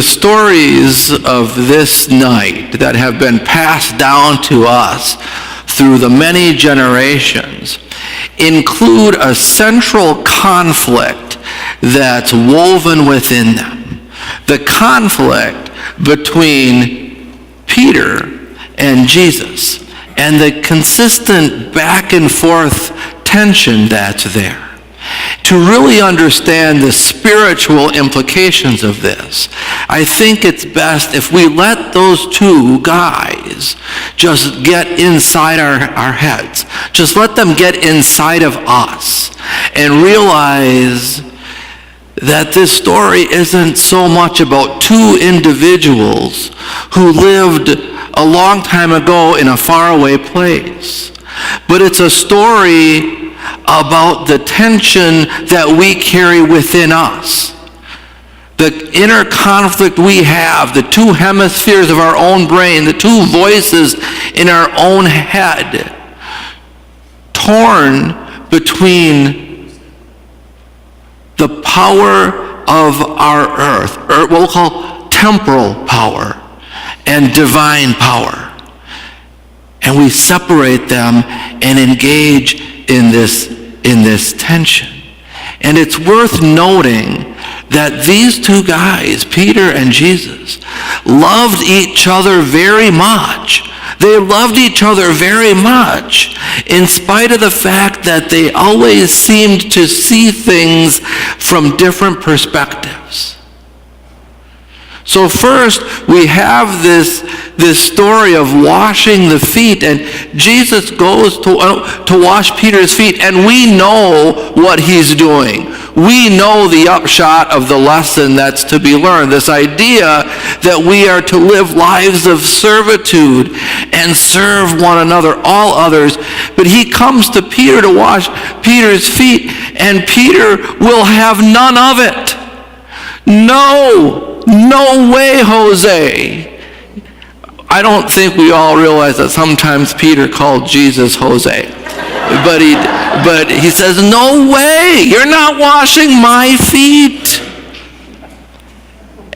The stories of this night that have been passed down to us through the many generations include a central conflict that's woven within them. The conflict between Peter and Jesus, and the consistent back and forth tension that's there. To really understand the spiritual implications of this, I think it's best if we let those two guys just get inside our heads. Just let them get inside of us and realize that this story isn't so much about two individuals who lived a long time ago in a faraway place, but it's a story about the tension that we carry within us. The inner conflict we have, the two hemispheres of our own brain, the two voices in our own head, torn between the power of our earth, or what we'll call temporal power, and divine power. And we separate them and engage in this tension. And it's worth noting that these two guys, Peter and Jesus, loved each other very much. They loved each other very much, in spite of the fact that they always seemed to see things from different perspectives. So first, we have this story of washing the feet, and Jesus goes to wash Peter's feet, and we know what he's doing. We know the upshot of the lesson that's to be learned, this idea that we are to live lives of servitude and serve one another, all others. But he comes to Peter to wash Peter's feet, and Peter will have none of it. No way, Jose. I don't think we all realize that sometimes Peter called Jesus Jose. But he says, no way, you're not washing my feet.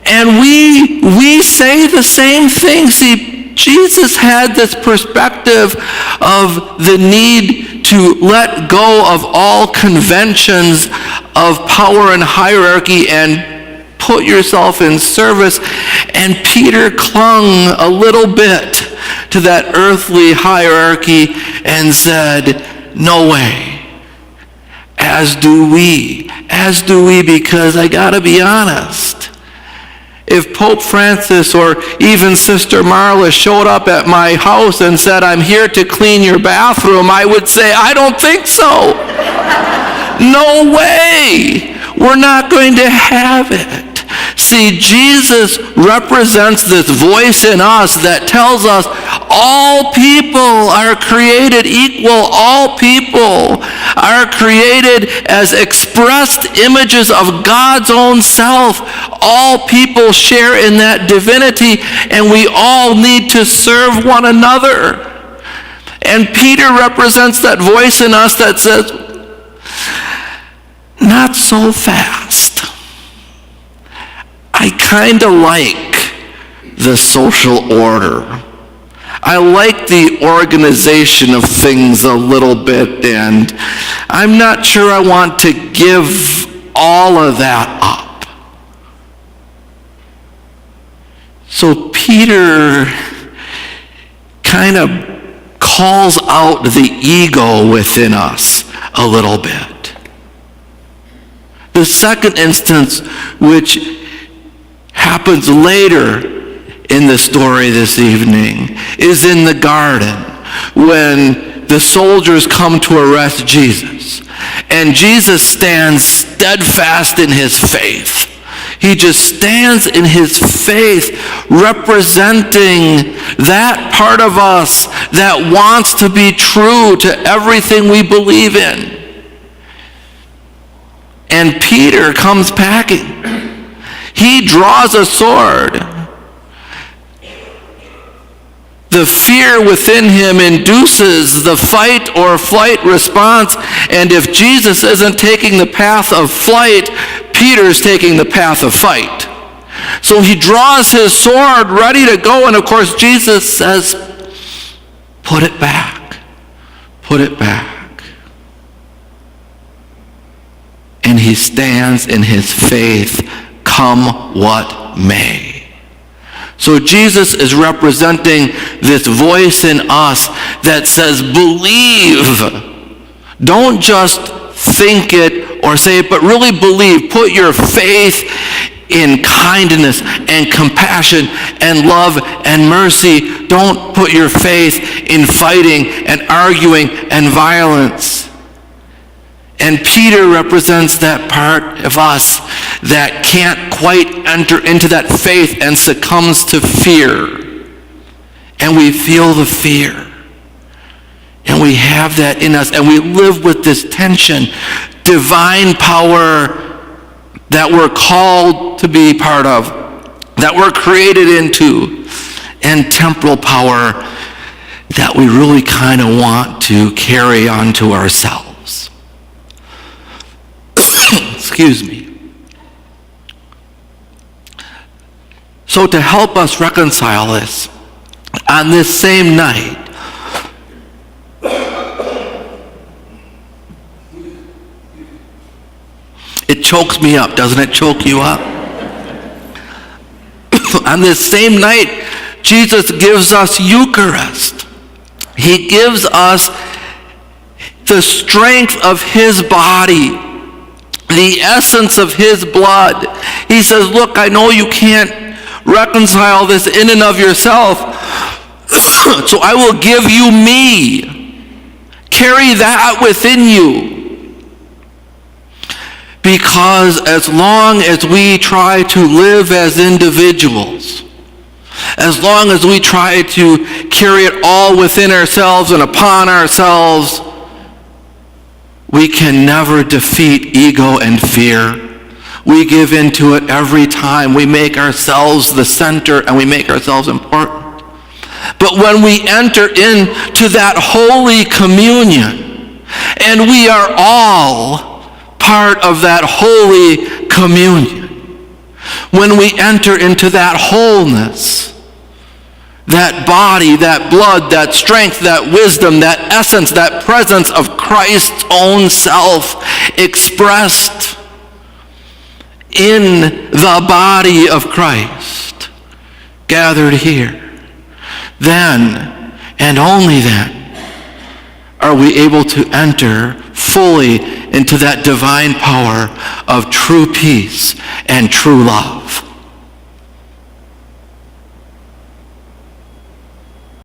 And we say the same thing. See, Jesus had this perspective of the need to let go of all conventions of power and hierarchy and put yourself in service. And Peter clung a little bit to that earthly hierarchy and said, no way. As do we, because I gotta be honest. If Pope Francis or even Sister Marla showed up at my house and said, I'm here to clean your bathroom, I would say, I don't think so. No way. We're not going to have it. See, Jesus represents this voice in us that tells us all people are created equal. All people are created as expressed images of God's own self. All people share in that divinity, and we all need to serve one another. And Peter represents that voice in us that says, not so fast. I kind of like the social order. I like the organization of things a little bit, and I'm not sure I want to give all of that up. So Peter kind of calls out the ego within us a little bit. The second instance, which happens later in the story this evening, is in the garden when the soldiers come to arrest Jesus. And Jesus stands steadfast in his faith. He just stands in his faith, representing that part of us that wants to be true to everything we believe in. And Peter comes packing. He draws a sword. The fear within him induces the fight or flight response, and if Jesus isn't taking the path of flight, Peter's taking the path of fight. So he draws his sword ready to go, and of course Jesus says, put it back. Put it back. And he stands in his faith, come what may. So Jesus is representing this voice in us that says, believe. Don't just think it or say it, but really believe. Put your faith in kindness and compassion and love and mercy. Don't put your faith in fighting and arguing and violence. And Peter represents that part of us that can't quite enter into that faith and succumbs to fear. And we feel the fear. And we have that in us, and we live with this tension. Divine power that we're called to be part of, that we're created into, and temporal power that we really kind of want to carry onto ourselves. Excuse me. So to help us reconcile this, on this same night, it chokes me up. Doesn't it choke you up? On this same night, Jesus gives us Eucharist. He gives us the strength of his body, the essence of his blood. He says, look, I know you can't reconcile this in and of yourself, so I will give you me. Carry that within you. Because as long as we try to live as individuals, as long as we try to carry it all within ourselves and upon ourselves, we can never defeat ego and fear. We give into it every time. We make ourselves the center and we make ourselves important. But when we enter into that holy communion, and we are all part of that holy communion, when we enter into that wholeness, that body, that blood, that strength, that wisdom, that essence, that presence of Christ's own self expressed in the body of Christ gathered here, then and only then are we able to enter fully into that divine power of true peace and true love.